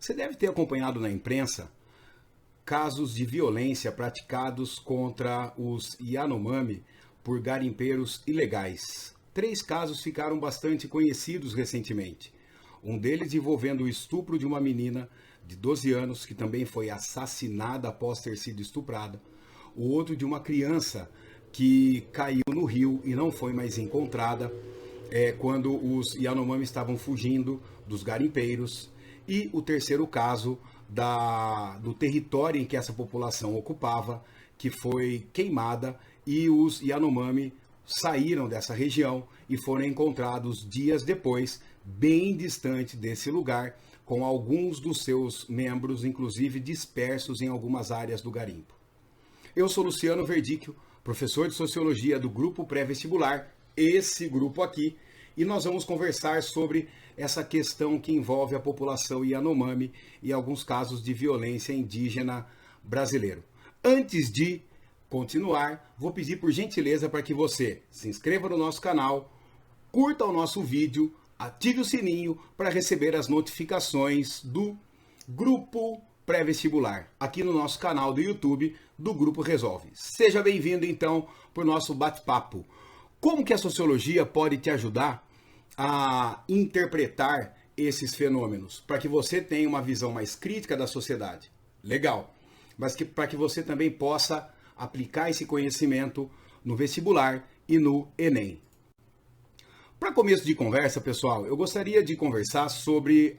Você deve ter acompanhado na imprensa casos de violência praticados contra os Yanomami por garimpeiros ilegais. 3 casos ficaram bastante conhecidos recentemente. Um deles envolvendo o estupro de uma menina de 12 anos, que também foi assassinada após ter sido estuprada. O outro de uma criança que caiu no rio e não foi mais encontrada quando os Yanomami estavam fugindo dos garimpeiros. E o terceiro caso do território em que essa população ocupava, que foi queimada e os Yanomami saíram dessa região e foram encontrados dias depois, bem distante desse lugar, com alguns dos seus membros, inclusive dispersos em algumas áreas do garimpo. Eu sou Luciano Verdicchio, professor de Sociologia do Grupo Pré-Vestibular, esse grupo aqui, e nós vamos conversar sobre essa questão que envolve a população Yanomami e alguns casos de violência indígena brasileiro. Antes de continuar, vou pedir por gentileza para que você se inscreva no nosso canal, curta o nosso vídeo, ative o sininho para receber as notificações do Grupo Pré-Vestibular, aqui no nosso canal do YouTube do Grupo Resolve. Seja bem-vindo então para o nosso bate-papo. Como que a sociologia pode te ajudar a interpretar esses fenômenos, para que você tenha uma visão mais crítica da sociedade? Legal, mas para que você também possa aplicar esse conhecimento no vestibular e no Enem. Para começo de conversa, pessoal, eu gostaria de conversar sobre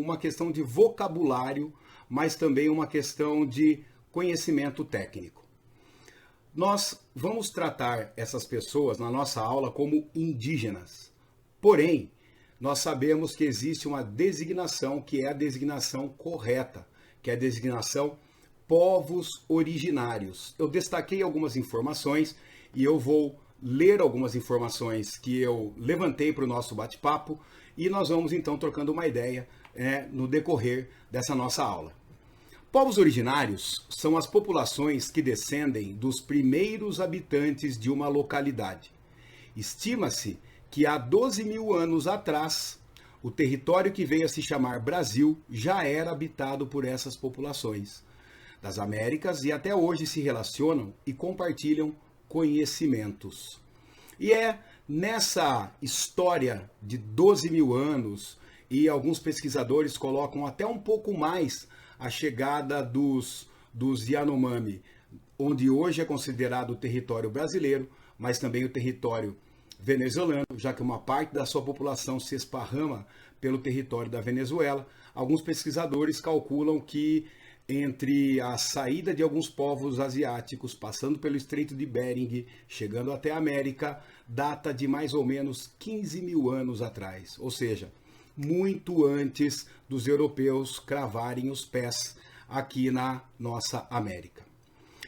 uma questão de vocabulário, mas também uma questão de conhecimento técnico. Nós vamos tratar essas pessoas na nossa aula como indígenas. Porém, nós sabemos que existe uma designação que é a designação correta, que é a designação povos originários. Eu destaquei algumas informações e eu vou ler algumas informações que eu levantei para o nosso bate-papo e nós vamos então trocando uma ideia no decorrer dessa nossa aula. Povos originários são as populações que descendem dos primeiros habitantes de uma localidade. Estima-se que há 12 mil anos atrás, o território que veio a se chamar Brasil já era habitado por essas populações das Américas e até hoje se relacionam e compartilham conhecimentos. E é nessa história de 12 mil anos, e alguns pesquisadores colocam até um pouco mais a chegada dos Yanomami, onde hoje é considerado o território brasileiro, mas também o território venezuelano, já que uma parte da sua população se esparrama pelo território da Venezuela. Alguns pesquisadores calculam que entre a saída de alguns povos asiáticos, passando pelo Estreito de Bering, chegando até a América, data de mais ou menos 15 mil anos atrás. Ou seja, muito antes dos europeus cravarem os pés aqui na nossa América.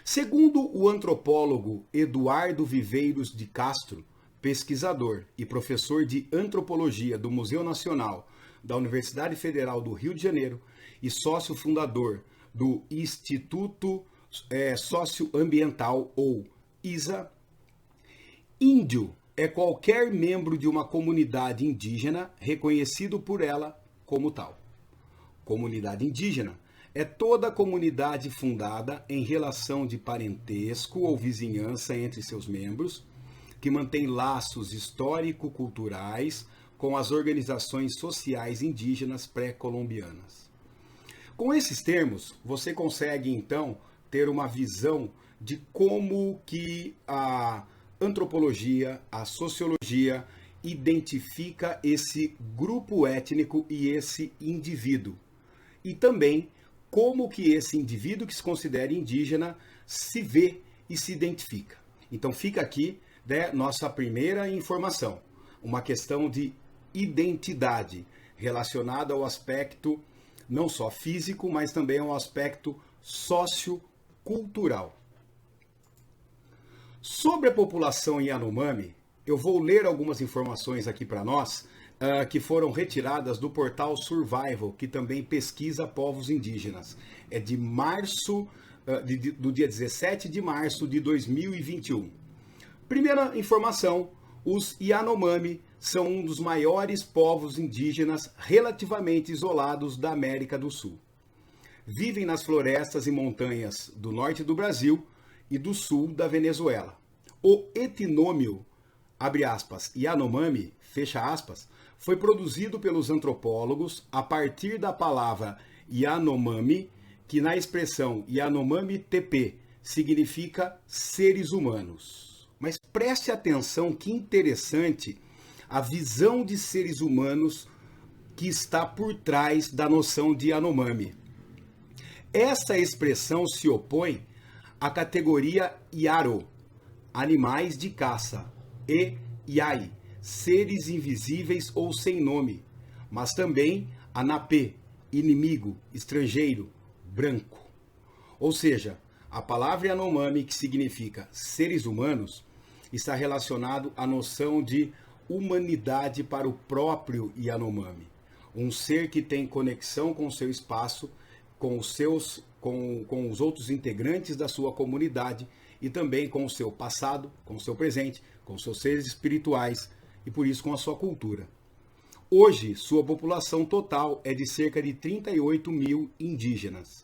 Segundo o antropólogo Eduardo Viveiros de Castro, pesquisador e professor de antropologia do Museu Nacional da Universidade Federal do Rio de Janeiro e sócio fundador do Instituto Socioambiental, ou ISA, índio é qualquer membro de uma comunidade indígena reconhecido por ela como tal. Comunidade indígena é toda comunidade fundada em relação de parentesco ou vizinhança entre seus membros, que mantém laços histórico-culturais com as organizações sociais indígenas pré-colombianas. Com esses termos, você consegue então ter uma visão de como que a antropologia, a sociologia identifica esse grupo étnico e esse indivíduo. E também como que esse indivíduo que se considera indígena se vê e se identifica. Então fica aqui nossa primeira informação, uma questão de identidade relacionada ao aspecto não só físico, mas também ao aspecto sociocultural. Sobre a população Yanomami, eu vou ler algumas informações aqui para nós, que foram retiradas do portal Survival, que também pesquisa povos indígenas. É de março, do dia 17 de março de 2021. Primeira informação, Os Yanomami são um dos maiores povos indígenas relativamente isolados da América do Sul. Vivem nas florestas e montanhas do norte do Brasil e do sul da Venezuela. O etnônimo, abre aspas, Yanomami, fecha aspas, foi produzido pelos antropólogos a partir da palavra Yanomami, que na expressão Yanomami TP significa seres humanos. Mas preste atenção que interessante a visão de seres humanos que está por trás da noção de Yanomami. Essa expressão se opõe à categoria Yaro, animais de caça, e Yai, seres invisíveis ou sem nome, mas também a Napê, inimigo, estrangeiro, branco. Ou seja, a palavra Yanomami, que significa seres humanos, está relacionado à noção de humanidade para o próprio Yanomami. Um ser que tem conexão com o seu espaço, com os outros integrantes da sua comunidade e também com o seu passado, com o seu presente, com os seus seres espirituais e por isso com a sua cultura. Hoje, sua população total é de cerca de 38 mil indígenas.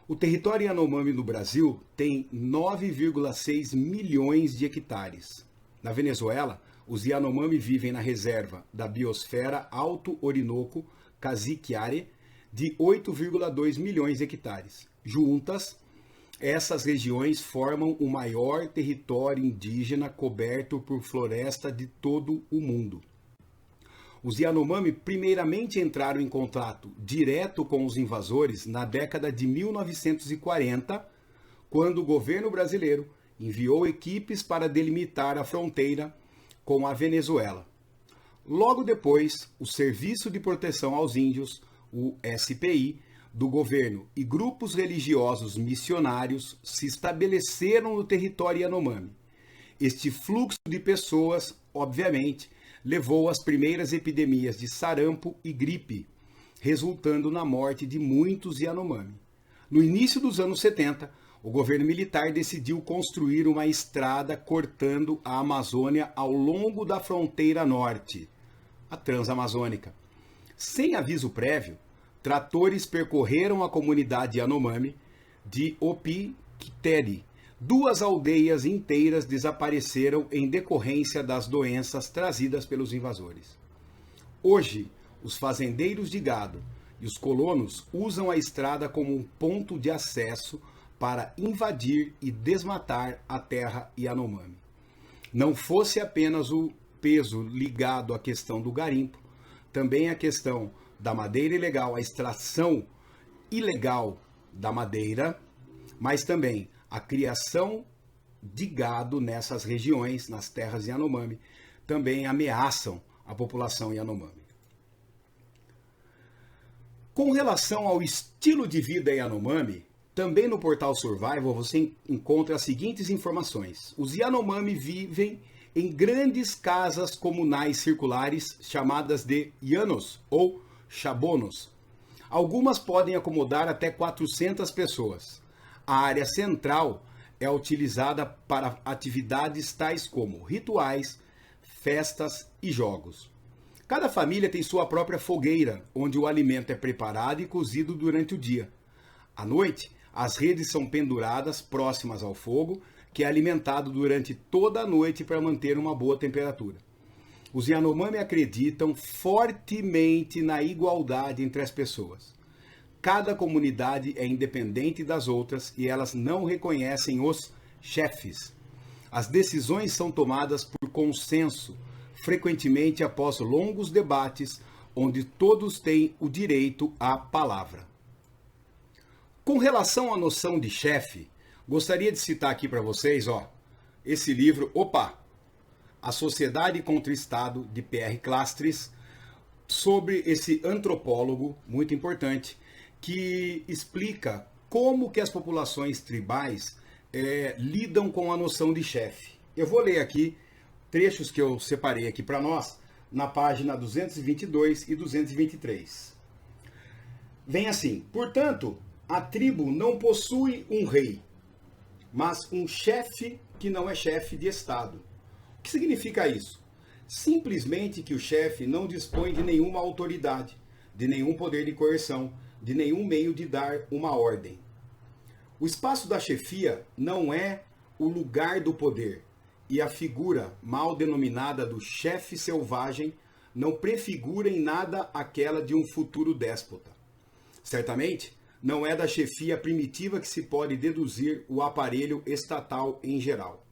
O território Yanomami no Brasil tem 9,6 milhões de hectares. Na Venezuela, os Yanomami vivem na reserva da biosfera Alto Orinoco Cassiquiare, de 8,2 milhões de hectares. Juntas, essas regiões formam o maior território indígena coberto por floresta de todo o mundo. Os Yanomami primeiramente entraram em contato direto com os invasores na década de 1940, quando o governo brasileiro enviou equipes para delimitar a fronteira com a Venezuela. Logo depois, o Serviço de Proteção aos Índios, o SPI, do governo e grupos religiosos missionários se estabeleceram no território Yanomami. Este fluxo de pessoas, obviamente, levou às primeiras epidemias de sarampo e gripe, resultando na morte de muitos Yanomami. No início dos anos 70, o governo militar decidiu construir uma estrada cortando a Amazônia ao longo da fronteira norte, a Transamazônica. Sem aviso prévio, tratores percorreram a comunidade Yanomami de Opiquiteri. 2 aldeias inteiras desapareceram em decorrência das doenças trazidas pelos invasores. Hoje, os fazendeiros de gado e os colonos usam a estrada como um ponto de acesso para invadir e desmatar a terra Yanomami. Não fosse apenas o peso ligado à questão do garimpo, também a questão da madeira ilegal, a extração ilegal da madeira, mas também a criação de gado nessas regiões, nas terras Yanomami, também ameaçam a população Yanomami. Com relação ao estilo de vida Yanomami, também no portal Survival você encontra as seguintes informações. Os Yanomami vivem em grandes casas comunais circulares chamadas de yanos ou chabonos. Algumas podem acomodar até 400 pessoas. A área central é utilizada para atividades tais como rituais, festas e jogos. Cada família tem sua própria fogueira, onde o alimento é preparado e cozido durante o dia. À noite, as redes são penduradas próximas ao fogo, que é alimentado durante toda a noite para manter uma boa temperatura. Os Yanomami acreditam fortemente na igualdade entre as pessoas. Cada comunidade é independente das outras e elas não reconhecem os chefes. As decisões são tomadas por consenso, frequentemente após longos debates, onde todos têm o direito à palavra. Com relação à noção de chefe, gostaria de citar aqui para vocês, esse livro, A Sociedade contra o Estado, de Pierre Clastres, sobre esse antropólogo muito importante, que explica como que as populações tribais lidam com a noção de chefe. Eu vou ler aqui trechos que eu separei aqui para nós, na página 222 e 223. Vem assim: portanto, a tribo não possui um rei, mas um chefe que não é chefe de Estado. que significa isso? Simplesmente que o chefe não dispõe de nenhuma autoridade, de nenhum poder de coerção, de nenhum meio de dar uma ordem. O espaço da chefia não é o lugar do poder, e a figura mal denominada do chefe selvagem não prefigura em nada aquela de um futuro déspota. Certamente, não é da chefia primitiva que se pode deduzir o aparelho estatal em geral.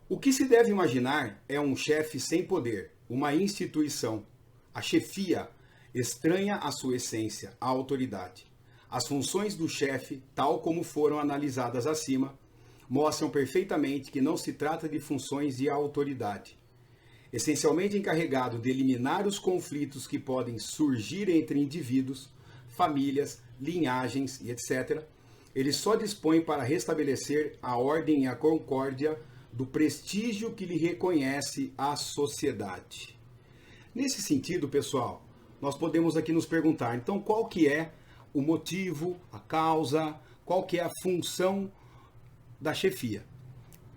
O que se deve imaginar é um chefe sem poder, uma instituição. A chefia estranha a sua essência, a autoridade. As funções do chefe, tal como foram analisadas acima, mostram perfeitamente que não se trata de funções de autoridade. Essencialmente encarregado de eliminar os conflitos que podem surgir entre indivíduos, famílias, linhagens e etc., ele só dispõe para restabelecer a ordem e a concórdia do prestígio que lhe reconhece a sociedade. Nesse sentido, pessoal, nós podemos aqui nos perguntar, então, qual que é o motivo, a causa, qual que é a função da chefia?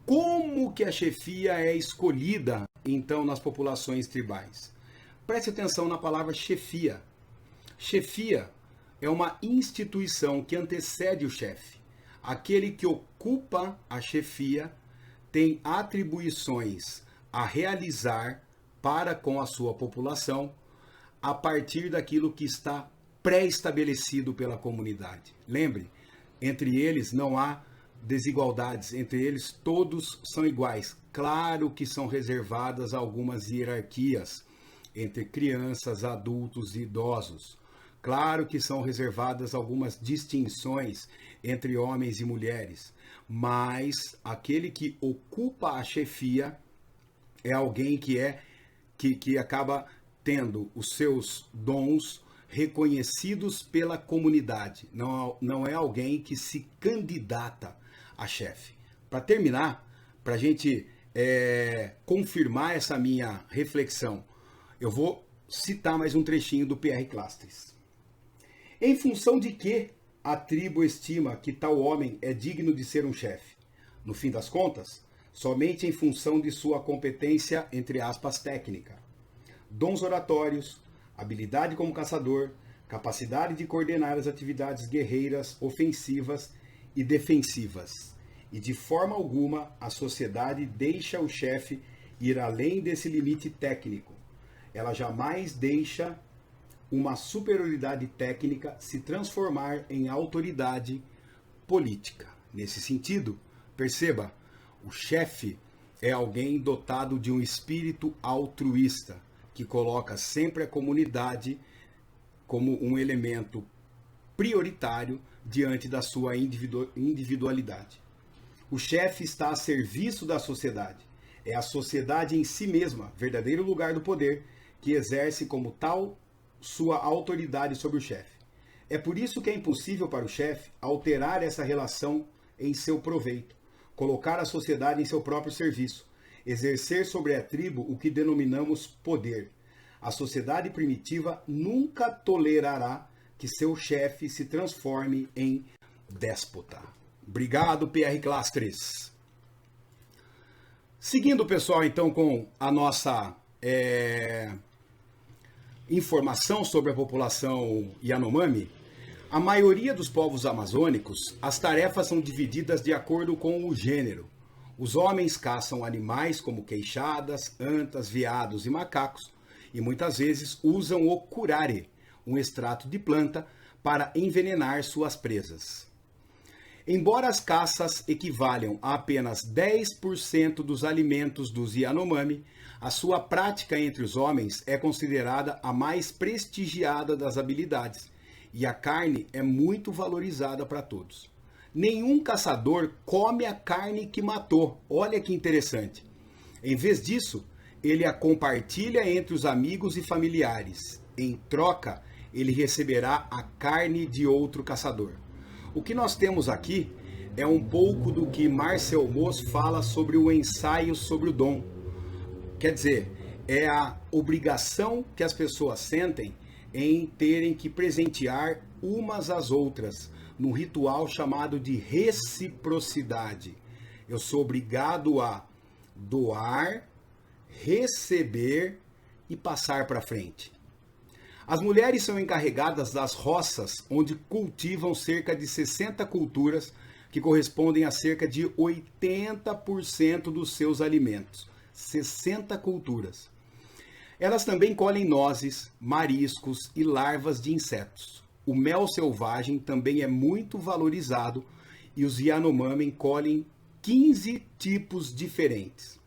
Como que a chefia é escolhida, então, nas populações tribais? Preste atenção na palavra chefia. Chefia é uma instituição que antecede o chefe. Aquele que ocupa a chefia tem atribuições a realizar para com a sua população a partir daquilo que está pré-estabelecido pela comunidade. Lembre, entre eles não há desigualdades, entre eles todos são iguais. Claro que são reservadas algumas hierarquias entre crianças, adultos e idosos. Claro que são reservadas algumas distinções entre homens e mulheres, mas aquele que ocupa a chefia é alguém que acaba tendo os seus dons reconhecidos pela comunidade. Não é alguém que se candidata a chefe. Para terminar, para a gente confirmar essa minha reflexão, eu vou citar mais um trechinho do Pierre Clastres. Em função de que a tribo estima que tal homem é digno de ser um chefe? No fim das contas, somente em função de sua competência, entre aspas, técnica, dons oratórios, habilidade como caçador, capacidade de coordenar as atividades guerreiras, ofensivas e defensivas. E de forma alguma a sociedade deixa o chefe ir além desse limite técnico. Ela jamais deixa uma superioridade técnica se transformar em autoridade política. Nesse sentido, perceba, o chefe é alguém dotado de um espírito altruísta, que coloca sempre a comunidade como um elemento prioritário diante da sua individualidade. O chefe está a serviço da sociedade. É a sociedade em si mesma, verdadeiro lugar do poder, que exerce como tal sua autoridade sobre o chefe. É por isso que é impossível para o chefe alterar essa relação em seu proveito, colocar a sociedade em seu próprio serviço, exercer sobre a tribo o que denominamos poder. A sociedade primitiva nunca tolerará que seu chefe se transforme em déspota. Obrigado, Pierre Clastres. Seguindo, pessoal, então, com a nossa informação sobre a população Yanomami, a maioria dos povos amazônicos, as tarefas são divididas de acordo com o gênero. Os homens caçam animais como queixadas, antas, veados e macacos, e muitas vezes usam o curare, um extrato de planta, para envenenar suas presas. Embora as caças equivalham a apenas 10% dos alimentos dos Yanomami, a sua prática entre os homens é considerada a mais prestigiada das habilidades, e a carne é muito valorizada para todos. Nenhum caçador come a carne que matou. Olha que interessante. Em vez disso, ele a compartilha entre os amigos e familiares. Em troca, ele receberá a carne de outro caçador. O que nós temos aqui é um pouco do que Marcel Mauss fala sobre o ensaio sobre o dom. Quer dizer, é a obrigação que as pessoas sentem em terem que presentear umas às outras, num ritual chamado de reciprocidade. Eu sou obrigado a doar receber e passar para frente. As mulheres são encarregadas das roças, onde cultivam cerca de 60 culturas, que correspondem a cerca de 80% dos seus alimentos. 60 culturas. Elas também colhem nozes, mariscos e larvas de insetos. O mel selvagem também é muito valorizado e os Yanomami colhem 15 tipos diferentes.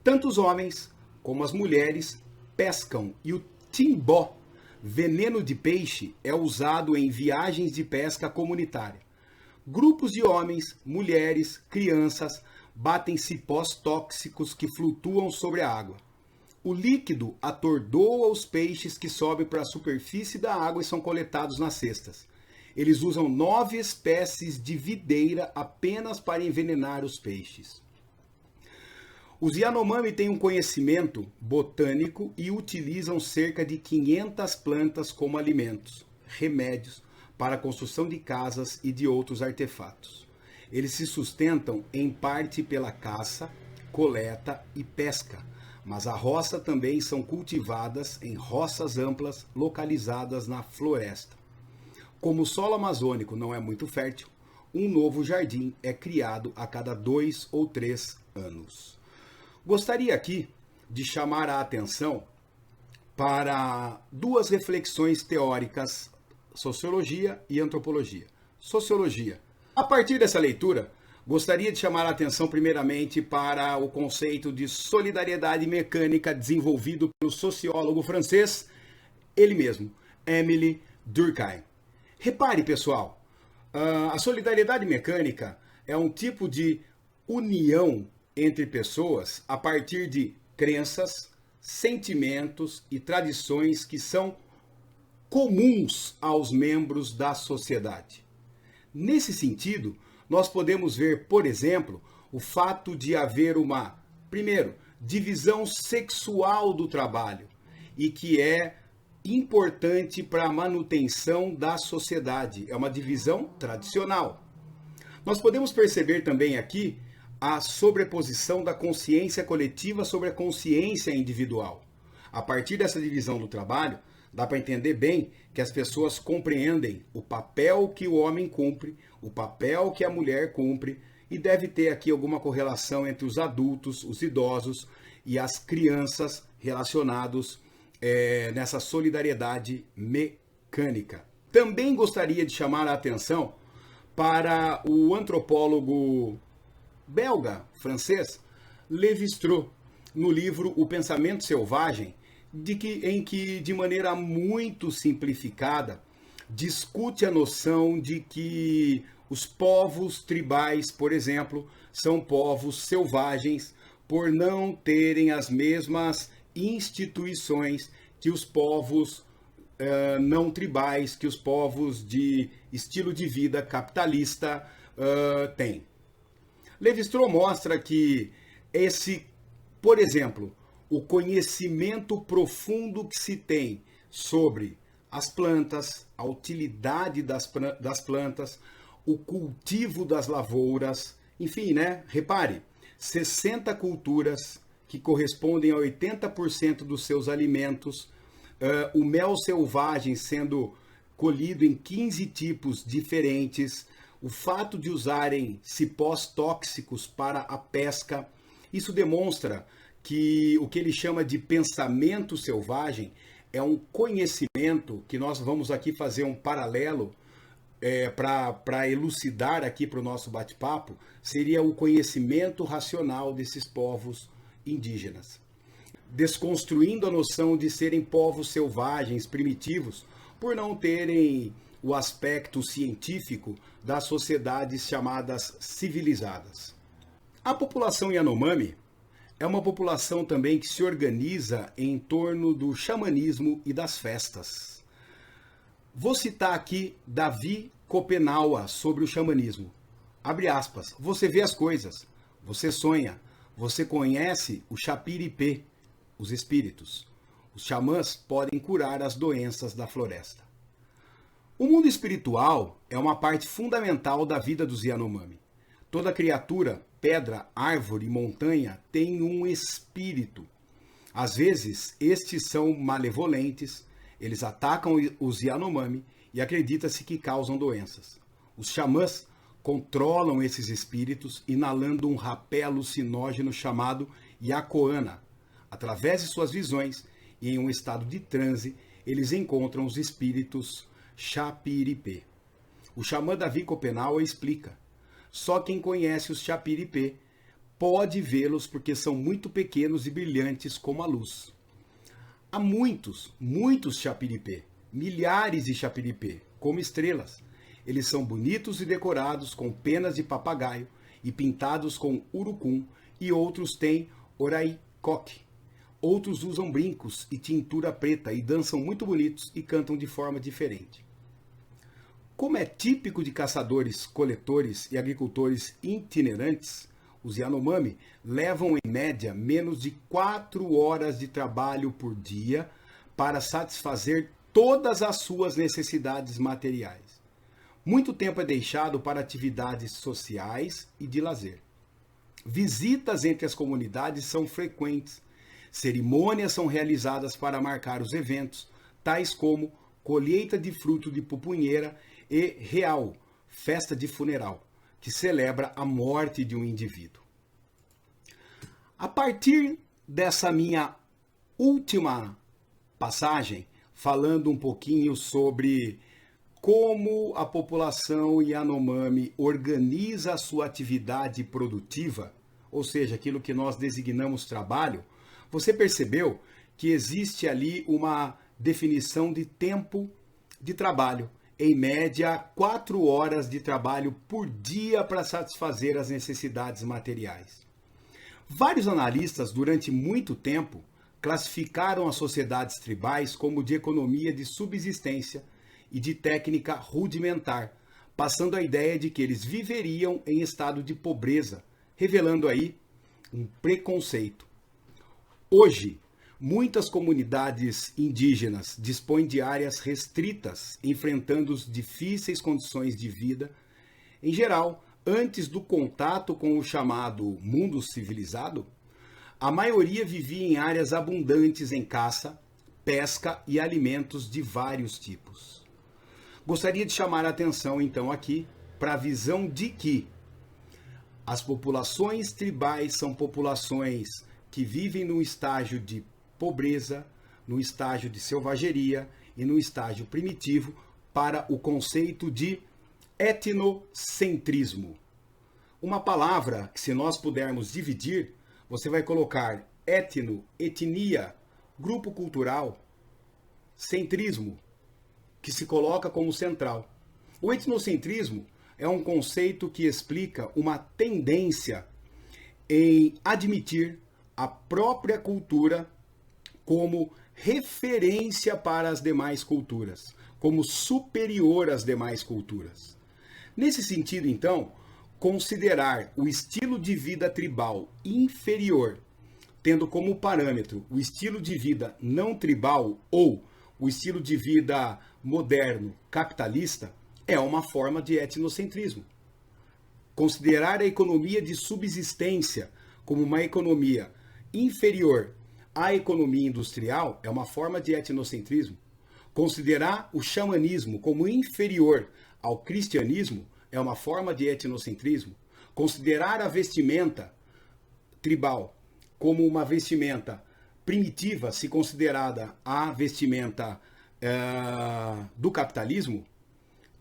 Tanto os homens como as mulheres pescam e o timbó, veneno de peixe, é usado em viagens de pesca comunitária. Grupos de homens, mulheres, crianças batem cipós tóxicos que flutuam sobre a água. O líquido atordoa os peixes que sobem para a superfície da água e são coletados nas cestas. Eles usam 9 espécies de videira apenas para envenenar os peixes. Os Yanomami têm um conhecimento botânico e utilizam cerca de 500 plantas como alimentos, remédios, para a construção de casas e de outros artefatos. Eles se sustentam em parte pela caça, coleta e pesca, mas a roça também são cultivadas em roças amplas localizadas na floresta. Como o solo amazônico não é muito fértil, um novo jardim é criado a cada 2 ou 3 anos. Gostaria aqui de chamar a atenção para 2 reflexões teóricas, sociologia e antropologia. Sociologia. A partir dessa leitura, gostaria de chamar a atenção primeiramente para o conceito de solidariedade mecânica desenvolvido pelo sociólogo francês, ele mesmo, Émile Durkheim. Repare, pessoal, a solidariedade mecânica é um tipo de união entre pessoas a partir de crenças, sentimentos e tradições que são comuns aos membros da sociedade. Nesse sentido, nós podemos ver, por exemplo, o fato de haver uma, primeiro, divisão sexual do trabalho e que é importante para a manutenção da sociedade. É uma divisão tradicional. Nós podemos perceber também aqui a sobreposição da consciência coletiva sobre a consciência individual. A partir dessa divisão do trabalho, dá para entender bem que as pessoas compreendem o papel que o homem cumpre, o papel que a mulher cumpre, e deve ter aqui alguma correlação entre os adultos, os idosos e as crianças relacionados nessa solidariedade mecânica. Também gostaria de chamar a atenção para o antropólogo belga, francês, Lévi-Strauss, no livro O Pensamento Selvagem, em que, de maneira muito simplificada, discute a noção de que os povos tribais, por exemplo, são povos selvagens por não terem as mesmas instituições que os povos não tribais, que os povos de estilo de vida capitalista têm. Lévi-Strauss mostra que por exemplo, o conhecimento profundo que se tem sobre as plantas, a utilidade das plantas, o cultivo das lavouras, enfim, né? Repare, 60 culturas que correspondem a 80% dos seus alimentos, o mel selvagem sendo colhido em 15 tipos diferentes, o fato de usarem cipós tóxicos para a pesca, isso demonstra que o que ele chama de pensamento selvagem é um conhecimento que nós vamos aqui fazer um paralelo para elucidar aqui para o nosso bate-papo, seria o conhecimento racional desses povos indígenas. Desconstruindo a noção de serem povos selvagens, primitivos, por não terem o aspecto científico das sociedades chamadas civilizadas. A população Yanomami é uma população também que se organiza em torno do xamanismo e das festas. Vou citar aqui Davi Kopenawa sobre o xamanismo. Abre aspas. Você vê as coisas, você sonha, você conhece o Chapiripê, os espíritos. Os xamãs podem curar as doenças da floresta. O mundo espiritual é uma parte fundamental da vida dos Yanomami. Toda criatura, pedra, árvore, montanha tem um espírito. Às vezes, estes são malevolentes, eles atacam os Yanomami e acredita-se que causam doenças. Os xamãs controlam esses espíritos inalando um rapé alucinógeno chamado Yacoana. Através de suas visões e em um estado de transe, eles encontram os espíritos Chapiripê. O xamã Davi Copenaua explica: só quem conhece os Chapiripê pode vê-los porque são muito pequenos e brilhantes como a luz. Há muitos Chapiripê, milhares de Chapiripê, como estrelas. Eles são bonitos e decorados com penas de papagaio e pintados com urucum, e outros têm oraicoque. Outros usam brincos e tintura preta e dançam muito bonitos e cantam de forma diferente. Como é típico de caçadores, coletores e agricultores itinerantes, os Yanomami levam em média menos de 4 horas de trabalho por dia para satisfazer todas as suas necessidades materiais. Muito tempo é deixado para atividades sociais e de lazer. Visitas entre as comunidades são frequentes. Cerimônias são realizadas para marcar os eventos, tais como colheita de fruto de pupunheira e real, festa de funeral, que celebra a morte de um indivíduo. A partir dessa minha última passagem, falando um pouquinho sobre como a população Yanomami organiza a sua atividade produtiva, ou seja, aquilo que nós designamos trabalho, você percebeu que existe ali uma definição de tempo de trabalho. Em média, 4 horas de trabalho por dia para satisfazer as necessidades materiais. Vários analistas, durante muito tempo, classificaram as sociedades tribais como de economia de subsistência e de técnica rudimentar, passando a ideia de que eles viveriam em estado de pobreza, revelando aí um preconceito. Hoje, muitas comunidades indígenas dispõem de áreas restritas, enfrentando difíceis condições de vida. Em geral, antes do contato com o chamado mundo civilizado, a maioria vivia em áreas abundantes em caça, pesca e alimentos de vários tipos. Gostaria de chamar a atenção, então, aqui para a visão de que as populações tribais são populações que vivem no estágio de pobreza, no estágio de selvageria e no estágio primitivo, para o conceito de etnocentrismo. Uma palavra que, se nós pudermos dividir, você vai colocar etno, etnia, grupo cultural, centrismo, que se coloca como central. O etnocentrismo é um conceito que explica uma tendência em admitir a própria cultura como referência para as demais culturas, como superior às demais culturas. Nesse sentido, então, considerar o estilo de vida tribal inferior, tendo como parâmetro o estilo de vida não tribal ou o estilo de vida moderno capitalista, é uma forma de etnocentrismo. Considerar a economia de subsistência como uma economia inferior à economia industrial é uma forma de etnocentrismo. Considerar o xamanismo como inferior ao cristianismo é uma forma de etnocentrismo. Considerar a vestimenta tribal como uma vestimenta primitiva, se considerada a vestimenta do capitalismo,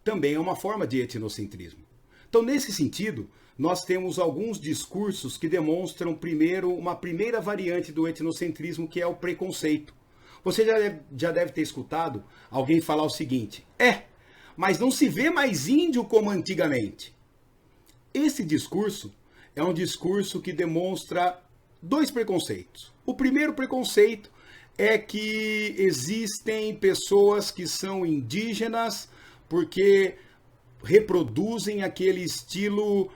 também é uma forma de etnocentrismo. Então, nesse sentido, nós temos alguns discursos que demonstram primeiro uma primeira variante do etnocentrismo, que é o preconceito. Você já deve ter escutado alguém falar o seguinte: mas não se vê mais índio como antigamente. Esse discurso é um discurso que demonstra 2 preconceitos. O primeiro preconceito é que existem pessoas que são indígenas porque reproduzem aquele estilo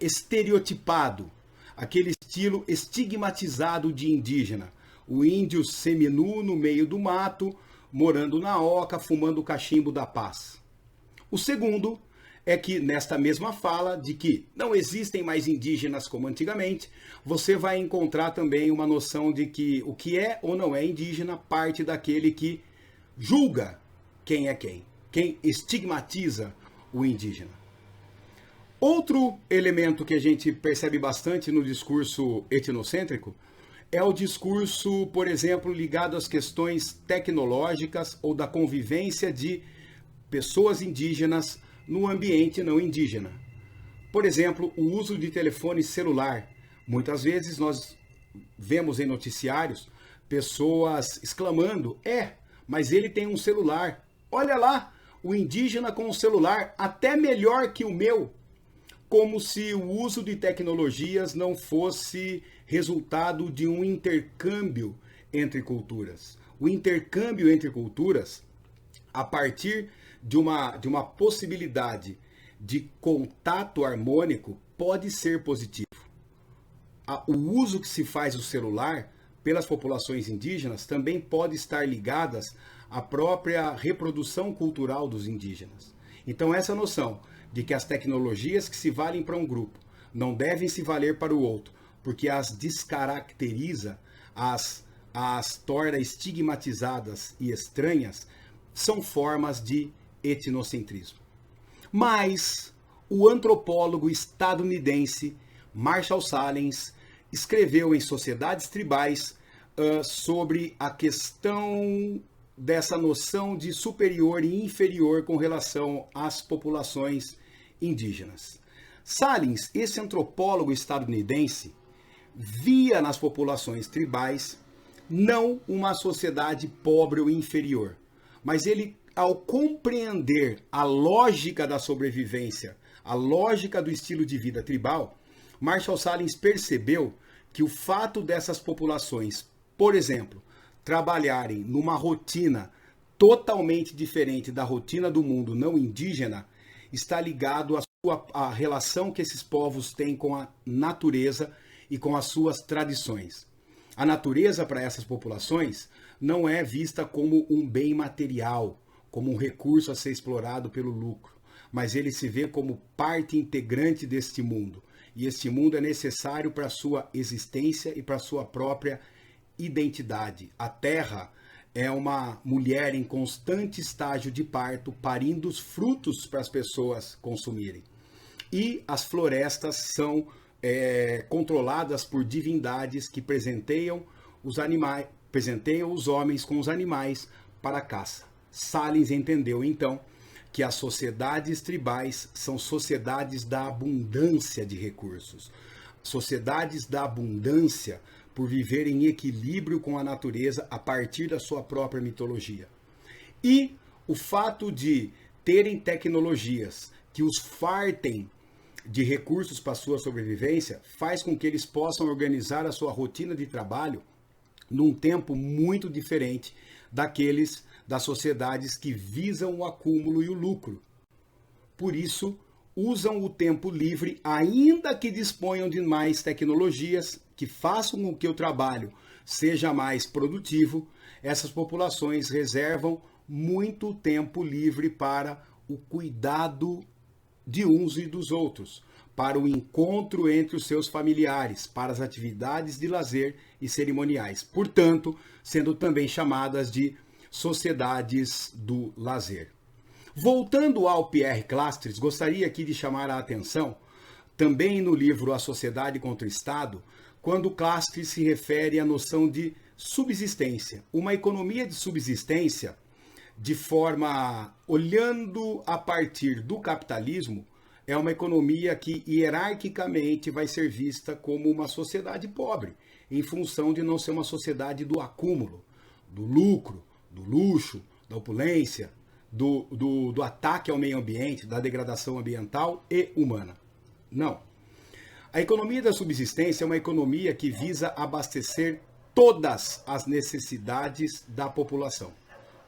estereotipado, aquele estilo estigmatizado de indígena. O índio seminu no meio do mato, morando na oca, fumando o cachimbo da paz. O segundo é que nesta mesma fala de que não existem mais indígenas como antigamente, você vai encontrar também uma noção de que o que é ou não é indígena parte daquele que julga quem é quem estigmatiza o indígena. Outro elemento que a gente percebe bastante no discurso etnocêntrico é o discurso, por exemplo, ligado às questões tecnológicas ou da convivência de pessoas indígenas no ambiente não indígena. Por exemplo, o uso de telefone celular. Muitas vezes nós vemos em noticiários pessoas exclamando: mas ele tem um celular. Olha lá, o indígena com um celular até melhor que o meu. Como se o uso de tecnologias não fosse resultado de um intercâmbio entre culturas. O intercâmbio entre culturas, a partir de uma possibilidade de contato harmônico, pode ser positivo. O uso que se faz do celular pelas populações indígenas também pode estar ligadas à própria reprodução cultural dos indígenas. Então essa noção de que as tecnologias que se valem para um grupo não devem se valer para o outro, porque as descaracteriza, as torna estigmatizadas e estranhas, são formas de etnocentrismo. Mas o antropólogo estadunidense Marshall Sahlins escreveu em Sociedades Tribais sobre a questão dessa noção de superior e inferior com relação às populações indígenas. Sahlins, esse antropólogo estadunidense, via nas populações tribais não uma sociedade pobre ou inferior, mas ele, ao compreender a lógica da sobrevivência, a lógica do estilo de vida tribal, Marshall Sahlins percebeu que o fato dessas populações, por exemplo, trabalharem numa rotina totalmente diferente da rotina do mundo não indígena, está ligado à relação que esses povos têm com a natureza e com as suas tradições. A natureza para essas populações não é vista como um bem material, como um recurso a ser explorado pelo lucro, mas ele se vê como parte integrante deste mundo. E este mundo é necessário para a sua existência e para a sua própria identidade. A terra é uma mulher em constante estágio de parto, parindo os frutos para as pessoas consumirem. E as florestas são controladas por divindades que presenteiam os homens com os animais para a caça. Sahlins entendeu então que as sociedades tribais são sociedades da abundância de recursos, sociedades da abundância por viver em equilíbrio com a natureza a partir da sua própria mitologia. E o fato de terem tecnologias que os fartem de recursos para a sua sobrevivência faz com que eles possam organizar a sua rotina de trabalho num tempo muito diferente das sociedades que visam o acúmulo e o lucro. Por isso, usam o tempo livre, ainda que disponham de mais tecnologias que façam com que o trabalho seja mais produtivo. Essas populações reservam muito tempo livre para o cuidado de uns e dos outros, para o encontro entre os seus familiares, para as atividades de lazer e cerimoniais. Portanto, sendo também chamadas de sociedades do lazer. Voltando ao Pierre Clastres, gostaria aqui de chamar a atenção, também no livro A Sociedade contra o Estado, quando Clastres se refere à noção de subsistência. Uma economia de subsistência, de forma olhando a partir do capitalismo, é uma economia que hierarquicamente vai ser vista como uma sociedade pobre, em função de não ser uma sociedade do acúmulo, do lucro, do luxo, da opulência, do ataque ao meio ambiente, da degradação ambiental e humana. Não. A economia da subsistência é uma economia que visa abastecer todas as necessidades da população.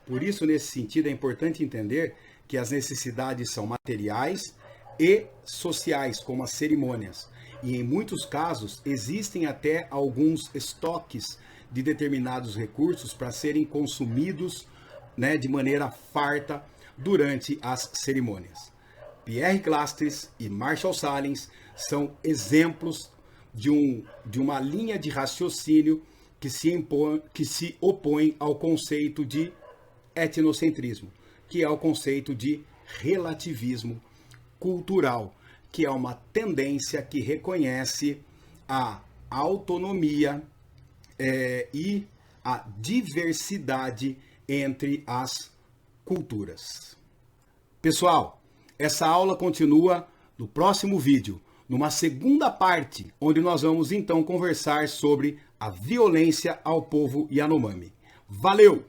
Por isso, nesse sentido, é importante entender que as necessidades são materiais e sociais, como as cerimônias. E em muitos casos, existem até alguns estoques de determinados recursos para serem consumidos, de maneira farta durante as cerimônias. Pierre Clastres e Marshall Salins são exemplos de uma linha de raciocínio que se opõe ao conceito de etnocentrismo, que é o conceito de relativismo cultural, que é uma tendência que reconhece a autonomia e a diversidade entre as culturas. Pessoal, essa aula continua no próximo vídeo, numa segunda parte, onde nós vamos então conversar sobre a violência ao povo Yanomami. Valeu!